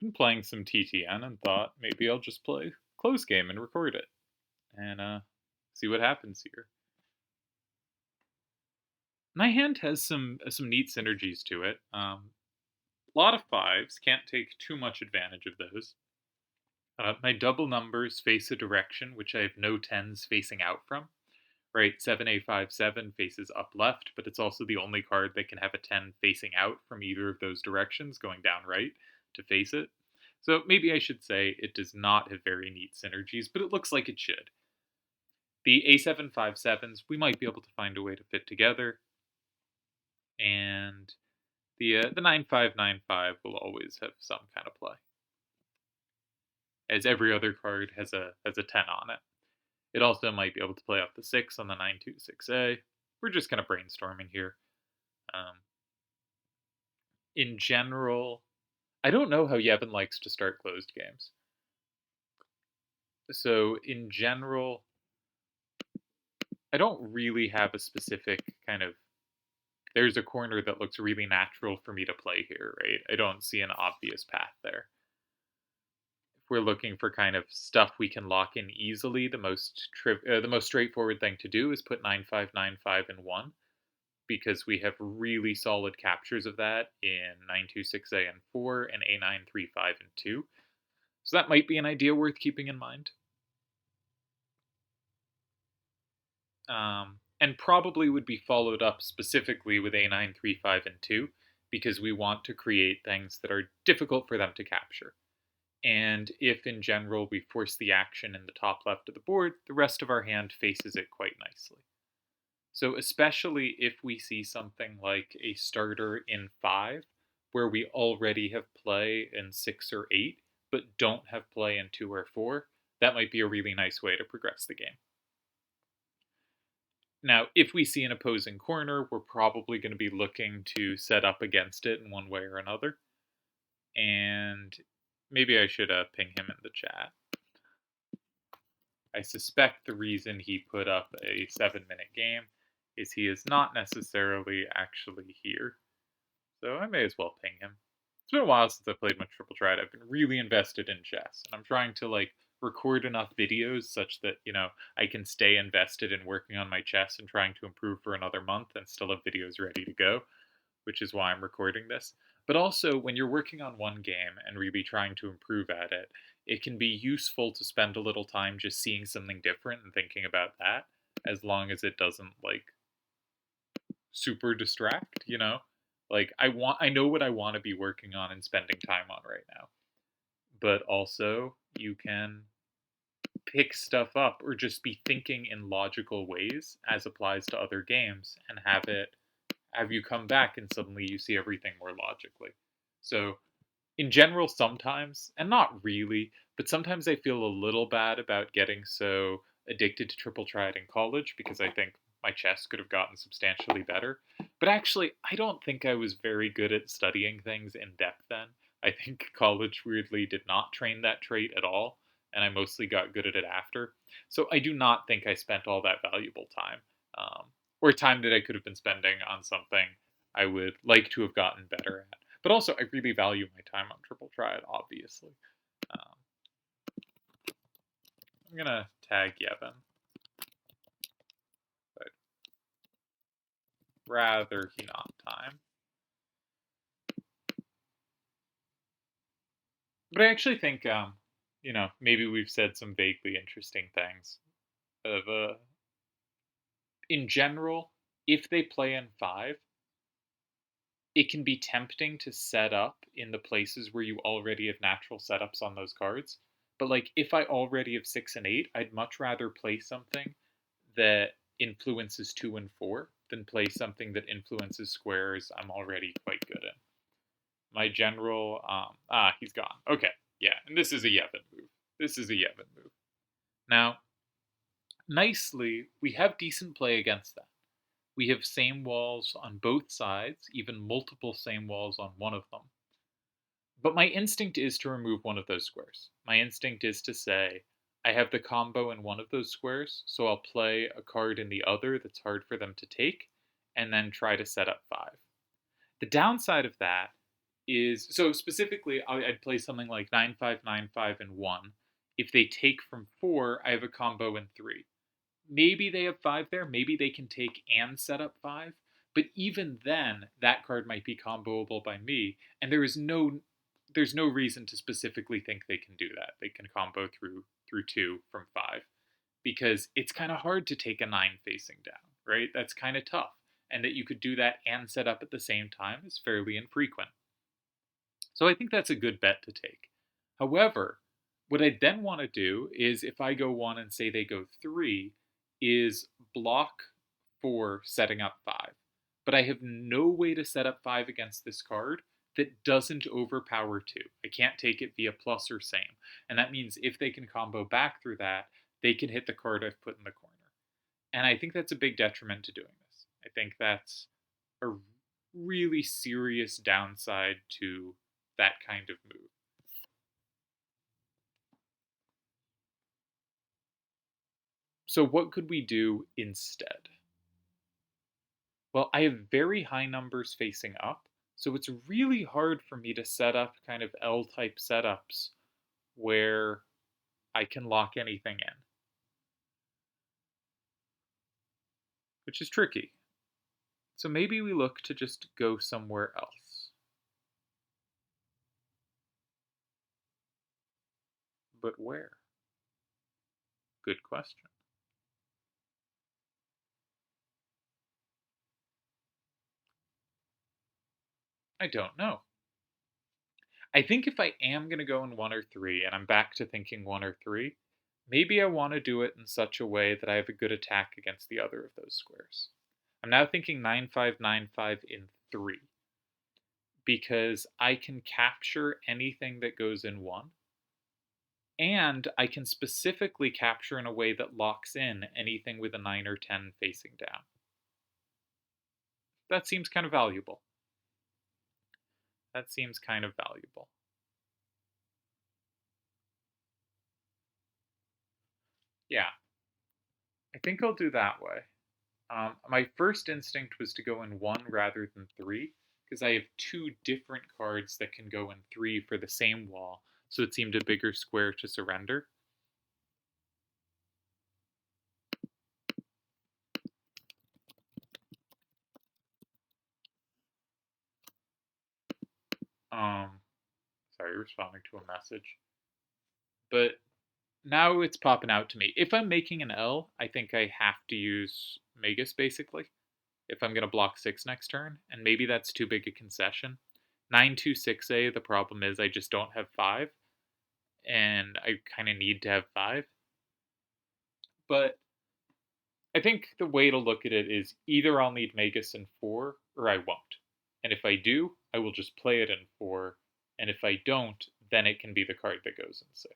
Been playing some TTN and thought maybe I'll just play close game and record it and see what happens here. My hand has some neat synergies to it. A lot of fives, can't take too much advantage of those. My double numbers face a direction which I have no tens facing out from. Right, 7A57 faces up left, but it's also the only card that can have a 10 facing out from either of those directions, going down right to face it. So maybe I should say it does not have very neat synergies, but it looks like it should. The A757s, we might be able to find a way to fit together, and the 9595 will always have some kind of play, as every other card has a 10 on it. It also might be able to play off the 6 on the 926A. We're just kind of brainstorming here. Um, in general, I don't know how Yevon likes to start closed games. So, in general, I don't really have a specific kind of. There's a corner that looks really natural for me to play here, right? I don't see an obvious path there. If we're looking for kind of stuff we can lock in easily, the most straightforward thing to do is put 9595 in 1, because we have really solid captures of that in 926A and 4 and A935 and 2. So that might be an idea worth keeping in mind. And probably would be followed up specifically with A935 and 2, because we want to create things that are difficult for them to capture. And if in general we force the action in the top left of the board, the rest of our hand faces it quite nicely. So, especially if we see something like a starter in 5, where we already have play in 6 or 8, but don't have play in 2 or 4, that might be a really nice way to progress the game. Now, if we see an opposing corner, we're probably going to be looking to set up against it in one way or another. And maybe I should ping him in the chat. I suspect the reason he put up a 7-minute game is he is not necessarily actually here. So I may as well ping him. It's been a while since I played much Triple Triad. I've been really invested in chess, and I'm trying to record enough videos such that, I can stay invested in working on my chess and trying to improve for another month and still have videos ready to go, which is why I'm recording this. But also, when you're working on one game and really trying to improve at it, it can be useful to spend a little time just seeing something different and thinking about that, as long as it doesn't super distract, I know what I want to be working on and spending time on right now. But also, you can pick stuff up or just be thinking in logical ways as applies to other games and have you come back and suddenly you see everything more logically. So, in general, sometimes, and not really, but sometimes I feel a little bad about getting so addicted to Triple Triad in college, because I think my chess could have gotten substantially better. But actually, I don't think I was very good at studying things in depth then. I think college weirdly did not train that trait at all, and I mostly got good at it after. So I do not think I spent all that valuable time, or time that I could have been spending on something I would like to have gotten better at. But also, I really value my time on Triple Triad, obviously. Um, I'm gonna tag Yevon, but rather he not time. But I actually think, maybe we've said some vaguely interesting things. Of in general, if they play in 5, it can be tempting to set up in the places where you already have natural setups on those cards. But if I already have 6 and 8, I'd much rather play something that influences 2 and 4 than play something that influences squares I'm already quite good in. My general, he's gone. Okay, yeah, and this is a Yevon move. This is a Yevon move. Now, nicely, we have decent play against that. We have same walls on both sides, even multiple same walls on one of them. But my instinct is to remove one of those squares. My instinct is to say, I have the combo in one of those squares, so I'll play a card in the other that's hard for them to take, and then try to set up 5. The downside of that is so specifically I'd play something like 9-5, 9-5, and 1. If they take from 4, I have a combo in 3. Maybe they have 5 there, maybe they can take and set up 5, but even then that card might be comboable by me, and there's no reason to specifically think they can do that. They can combo through 2 from 5 because it's kind of hard to take a 9 facing down, right? That's kind of tough. And that you could do that and set up at the same time is fairly infrequent. So I think that's a good bet to take. However, what I then want to do is if I go 1 and say they go 3, is block 4 setting up 5. But I have no way to set up 5 against this card that doesn't overpower 2. I can't take it via plus or same. And that means if they can combo back through that, they can hit the card I've put in the corner. And I think that's a big detriment to doing this. I think that's a really serious downside to that kind of move. So, what could we do instead? Well, I have very high numbers facing up, so it's really hard for me to set up kind of L type setups where I can lock anything in, which is tricky. So maybe we look to just go somewhere else. But where? Good question. I don't know. I think if I am going to go in 1 or 3, and I'm back to thinking 1 or 3, maybe I want to do it in such a way that I have a good attack against the other of those squares. I'm now thinking 9-5, 9-5 in 3, because I can capture anything that goes in 1, and I can specifically capture in a way that locks in anything with a 9 or 10 facing down. That seems kind of valuable. That seems kind of valuable. Yeah, I think I'll do that way. My first instinct was to go in 1 rather than 3, because I have 2 different cards that can go in 3 for the same wall, so it seemed a bigger square to surrender. Um, Sorry, responding to a message. But now it's popping out to me. If I'm making an L, I think I have to use Magus basically. If I'm going to block 6 next turn, and maybe that's too big a concession. 9-2-6-A, the problem is I just don't have 5, and I kind of need to have 5. But I think the way to look at it is either I'll need Magus in 4 or I won't. And if I do, I will just play it in 4, and if I don't, then it can be the card that goes in 6.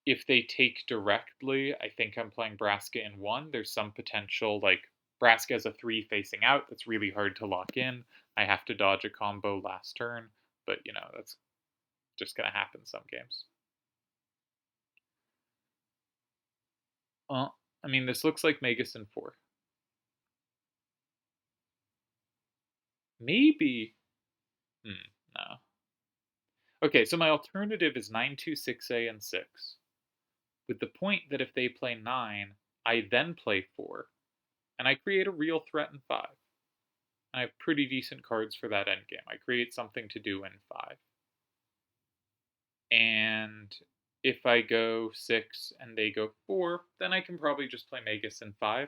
If they take directly, I think I'm playing Braska in 1. There's some potential, like, Braska has a 3 facing out that's really hard to lock in. I have to dodge a combo last turn, but, that's just going to happen some games. I mean, this looks like Magus in 4. Maybe. No. Okay, so my alternative is 9-2-6-A and 6. With the point that if they play 9, I then play 4, and I create a real threat in 5. I have pretty decent cards for that endgame. I create something to do in 5. And if I go 6 and they go 4, then I can probably just play Magus in 5.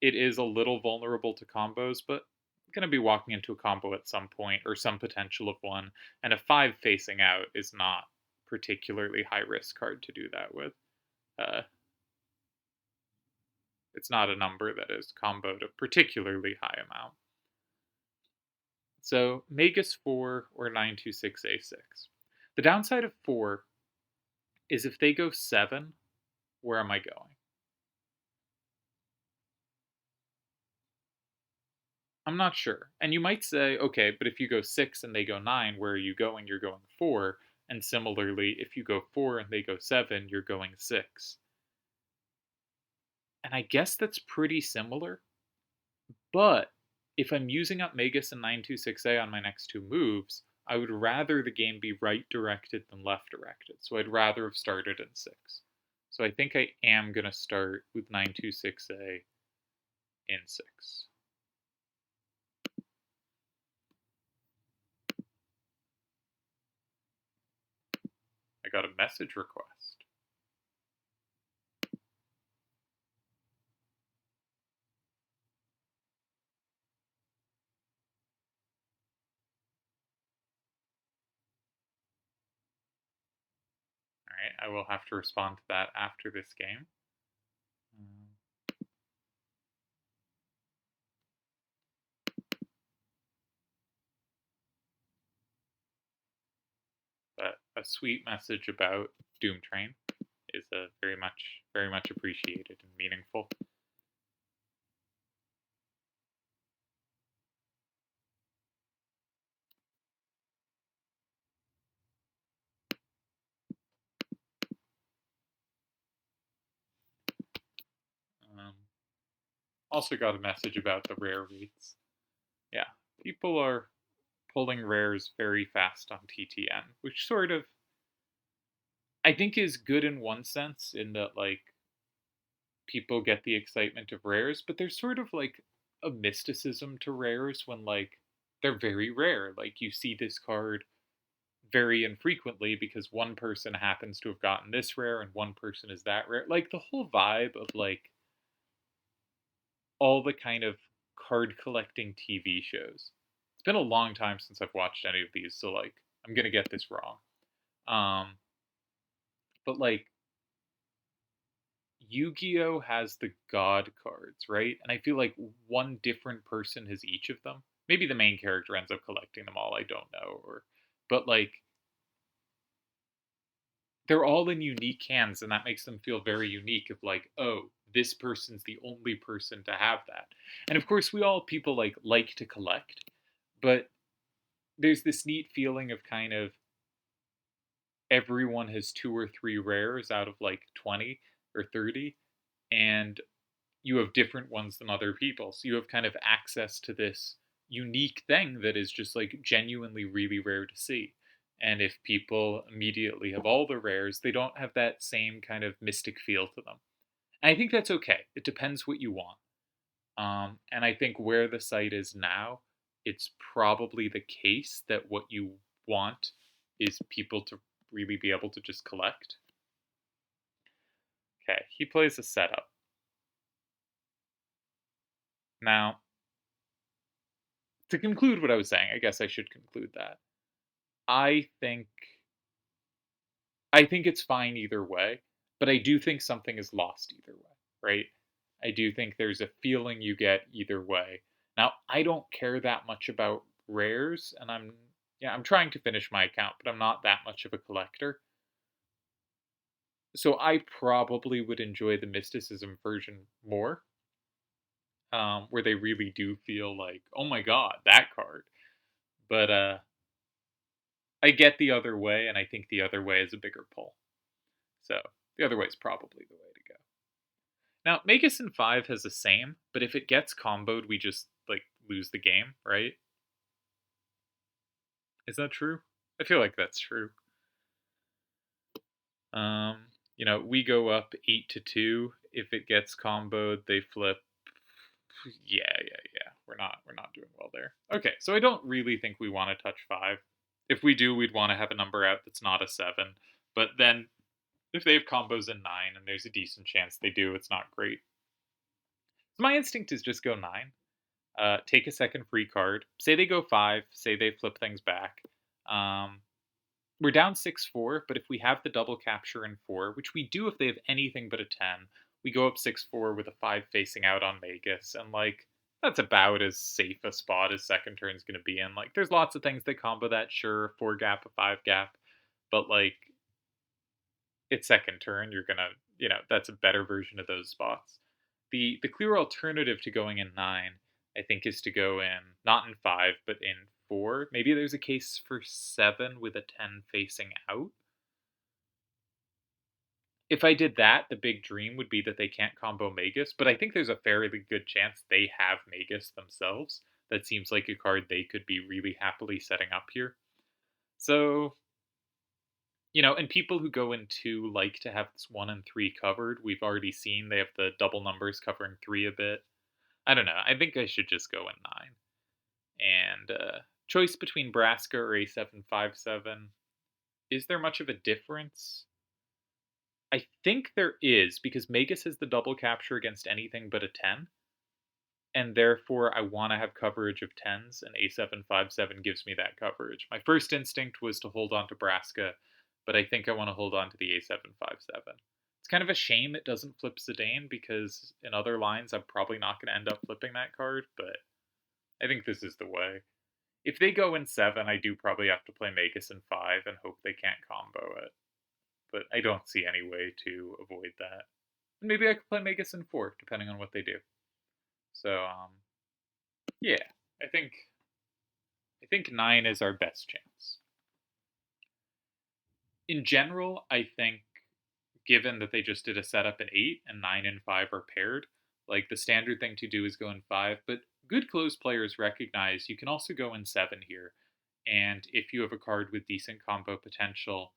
It is a little vulnerable to combos, but I'm going to be walking into a combo at some point, or some potential of one, and a 5 facing out is not particularly high risk card to do that with. Uh, it's not a number that is comboed a particularly high amount. So Magus 4 or 9-2-6-A-6. The downside of 4 is if they go 7, where am I going? I'm not sure. And you might say, okay, but if you go 6 and they go 9, where are you going? You're going 4. And similarly, if you go 4 and they go 7, you're going 6. And I guess that's pretty similar. But if I'm using up Magus and 926A on my next two moves, I would rather the game be right directed than left directed. So I'd rather have started in 6. So I think I am going to start with 926A in 6. I got a message request. Alright, I will have to respond to that after this game. But a sweet message about Doom Train is very much appreciated and meaningful. Um, Also got a message about the rare rates. Yeah, people are pulling rares very fast on TTN, which sort of I think is good in one sense, in that like people get the excitement of rares, but there's sort of like a mysticism to rares when like they're very rare. Like you see this card very infrequently because one person happens to have gotten this rare and one person is that rare. Like the whole vibe of like all the kind of card collecting TV shows. It's been a long time since I've watched any of these, so like I'm gonna get this wrong. Um, but like Yu-Gi-Oh has the God cards, right? And I feel like one different person has each of them. Maybe the main character ends up collecting them all. I don't know, or but like they're all in unique hands, and that makes them feel very unique. Of like, oh, this person's the only person to have that. And of course, we all people like to collect, but there's this neat feeling of kind of everyone has two or three rares out of like 20 or 30, and you have different ones than other people. So you have kind of access to this unique thing that is just like genuinely really rare to see. And if people immediately have all the rares, they don't have that same kind of mystic feel to them. And I think that's okay. It depends what you want. And I think where the site is now, it's probably the case that what you want is people to really be able to just collect. Okay, he plays a setup. Now, to conclude what I was saying, I guess I should conclude that. I think I think it's fine either way, but I do think something is lost either way, right? I do think there's a feeling you get either way. Now, I don't care that much about rares, and I'm trying to finish my account, but I'm not that much of a collector. So I probably would enjoy the mysticism version more, where they really do feel like, oh my god, that card. But I get the other way, and I think the other way is a bigger pull. So the other way is probably the way to go. Now, Magus in 5 has the same, but if it gets comboed, we just like lose the game, right? Is that true? I feel like that's true. Um, we go up 8-2. If it gets comboed, they flip. Yeah. We're not doing well there. Okay, so I don't really think we want to touch 5. If we do, we'd want to have a number out that's not a 7. But then if they have combos in 9 and there's a decent chance they do, it's not great. So my instinct is just go 9. Take a second free card. Say they go 5. Say they flip things back. Um, we're down 6-4, but if we have the double capture in 4, which we do if they have anything but a 10, we go up 6-4 with a 5 facing out on Magus, and like that's about as safe a spot as second turn's going to be in. Like there's lots of things that combo that, sure, 4 gap, a 5 gap, but like it's second turn, you're gonna, that's a better version of those spots. The clear alternative to going in 9, I think, is to go in not in 5, but in 4. Maybe there's a case for 7 with a 10 facing out. If I did that, the big dream would be that they can't combo Magus, but I think there's a fairly good chance they have Magus themselves. that seems like a card they could be really happily setting up here. So, and people who go in 2 like to have this 1 and 3 covered. We've already seen they have the double numbers covering 3 a bit. I don't know. I think I should just go in 9. And choice between Braska or A757. Is there much of a difference? I think there is, because Magus has the double capture against anything but a 10, and therefore I want to have coverage of 10s, and A757 gives me that coverage. My first instinct was to hold on to Braska, but I think I want to hold on to the A757. It's kind of a shame it doesn't flip Zidane, because in other lines I'm probably not going to end up flipping that card, but I think this is the way. If they go in 7, I do probably have to play Magus in 5 and hope they can't combo it. But I don't see any way to avoid that. And maybe I could play Magus in 4, depending on what they do. So, yeah, I think 9 is our best chance. In general, I think, given that they just did a setup in 8 and 9 and 5 are paired, like the standard thing to do is go in 5, but good closed players recognize you can also go in 7 here. And if you have a card with decent combo potential,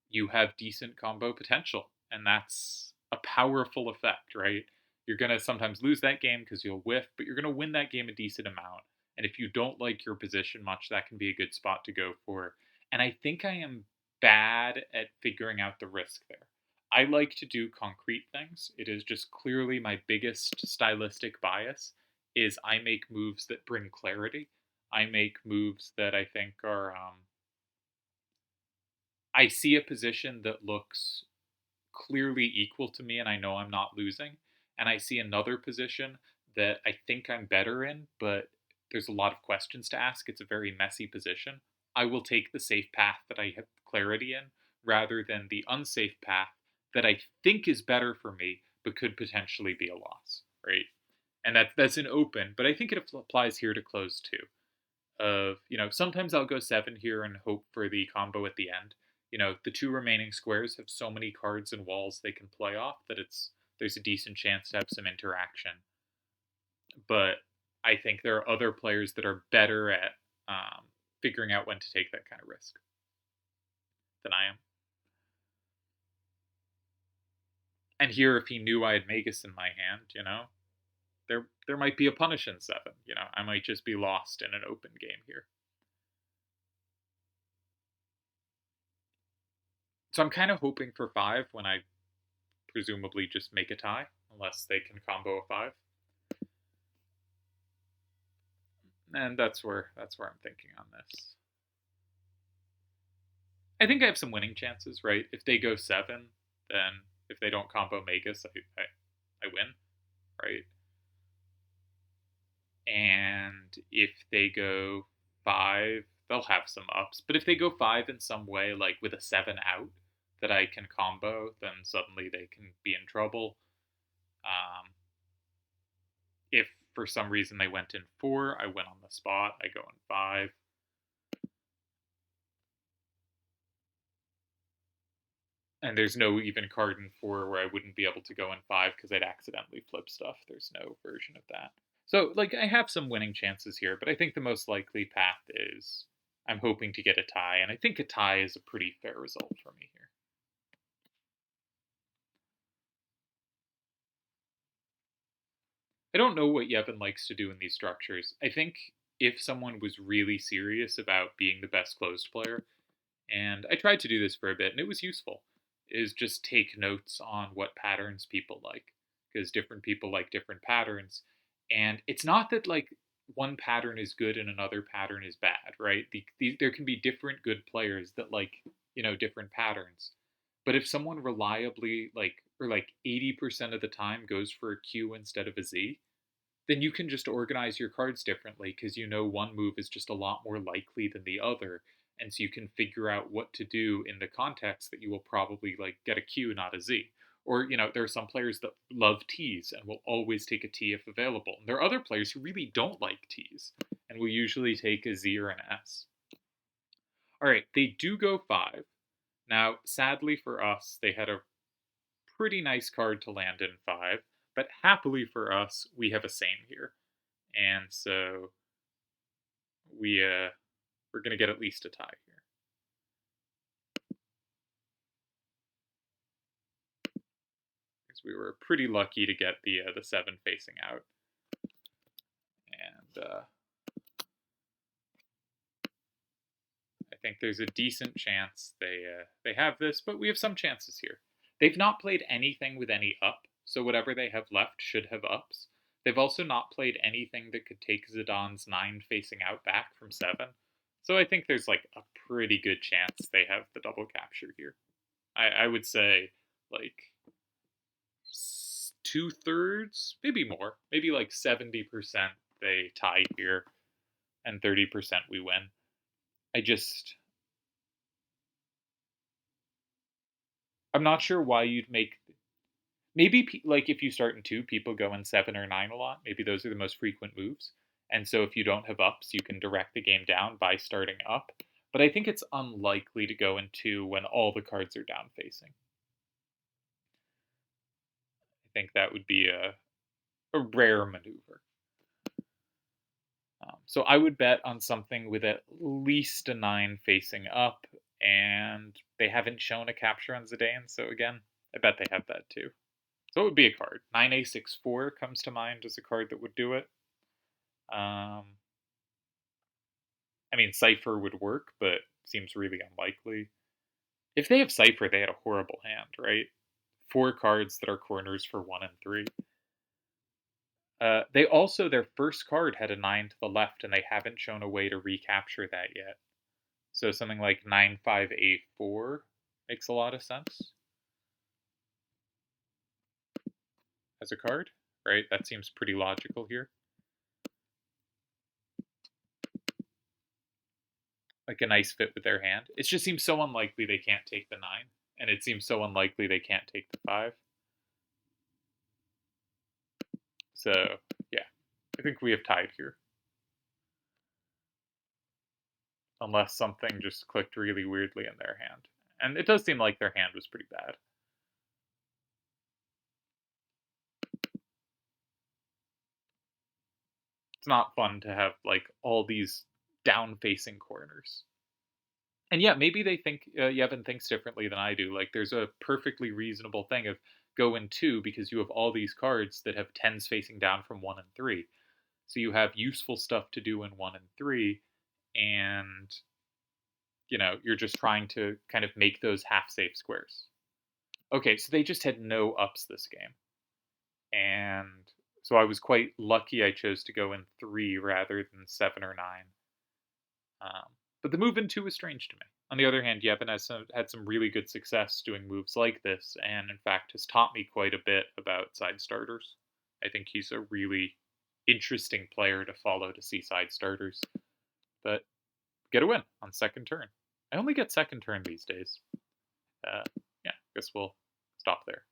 you have decent combo potential. And that's a powerful effect, right? You're going to sometimes lose that game because you'll whiff, but you're going to win that game a decent amount. And if you don't like your position much, that can be a good spot to go for. And I think I am bad at figuring out the risk there. I like to do concrete things. It is just clearly my biggest stylistic bias is I make moves that bring clarity. I make moves that I think are I see a position that looks clearly equal to me and I know I'm not losing. And I see another position that I think I'm better in, but there's a lot of questions to ask. It's a very messy position. I will take the safe path that I have clarity in rather than the unsafe path that I think is better for me but could potentially be a loss, right? And that's an open, but I think it applies here to close too. Sometimes I'll go 7 here and hope for the combo at the end. The 2 remaining squares have so many cards and walls they can play off that there's a decent chance to have some interaction. But I think there are other players that are better at figuring out when to take that kind of risk than I am. And here, if he knew I had Magus in my hand, there might be a punish in 7. I might just be lost in an open game here. So I'm kind of hoping for 5 when I presumably just make a tie, unless they can combo a 5. And that's where I'm thinking on this. I think I have some winning chances, right? If they go 7, then if they don't combo Magus, I win, right? And if they go 5, they'll have some ups. But if they go 5 in some way, like with a 7 out that I can combo, then suddenly they can be in trouble. If for some reason they went in 4, I win on the spot. I go in 5. And there's no even card in 4 where I wouldn't be able to go in 5 because I'd accidentally flip stuff. There's no version of that. So, I have some winning chances here, but I think the most likely path is I'm hoping to get a tie, and I think a tie is a pretty fair result for me here. I don't know what Yevon likes to do in these structures. I think if someone was really serious about being the best closed player, and I tried to do this for a bit, and it was useful, is just take notes on what patterns people like, because different people like different patterns. And it's not that, one pattern is good and another pattern is bad, right? There can be different good players that like, different patterns. But if someone reliably, 80% of the time goes for a Q instead of a Z, then you can just organize your cards differently because one move is just a lot more likely than the other. And so you can figure out what to do in the context that you will probably get a Q, not a Z. Or, there are some players that love T's and will always take a T if available. And there are other players who really don't like T's and will usually take a Z or an S. All right, they do go 5. Now, sadly for us, they had a pretty nice card to land in 5, but happily for us, we have a same here. and so we're gonna get at least a tie here. Because we were pretty lucky to get the 7 facing out, and I think there's a decent chance they have this, but we have some chances here. They've not played anything with any up, so whatever they have left should have ups. They've also not played anything that could take Zidane's 9 facing out back from 7. So I think there's like a pretty good chance they have the double capture here. I would say like 2/3, maybe more, maybe like 70% they tie here, and 30% we win. I just I'm not sure why you'd make maybe like if you start in 2, people go in 7 or 9 a lot. Maybe those are the most frequent moves. And so if you don't have ups, you can direct the game down by starting up. But I think it's unlikely to go in 2 when all the cards are down facing. I think that would be a rare maneuver. So I would bet on something with at least a 9 facing up, and they haven't shown a capture on Zidane, so again, I bet they have that too. So it would be a card. 9A64 comes to mind as a card that would do it. I mean, Cypher would work, but seems really unlikely. If they have Cypher, they had a horrible hand, right? 4 cards that are corners for 1 and 3. They also, their first card had a 9 to the left, and they haven't shown a way to recapture that yet. So something like 9-5-8-4 makes a lot of sense as a card, right? That seems pretty logical here. Like a nice fit with their hand. It just seems so unlikely they can't take the 9, and it seems so unlikely they can't take the 5. So, yeah, I think we have tied here. Unless something just clicked really weirdly in their hand. And it does seem like their hand was pretty bad. It's not fun to have, like, all these down-facing corners. And yeah, maybe they think Yevon thinks differently than I do. Like, there's a perfectly reasonable thing of go in 2 because you have all these cards that have 10s facing down from 1 and 3. So you have useful stuff to do in 1 and 3, and you're just trying to kind of make those half safe squares. Okay, so they just had no ups this game. And so I was quite lucky I chose to go in 3 rather than 7 or 9. But the move in 2 was strange to me. On the other hand, Yevon has had some really good success doing moves like this, and in fact has taught me quite a bit about side starters. I think he's a really interesting player to follow to see side starters. But get a win on second turn. I only get second turn these days. Yeah, I guess we'll stop there.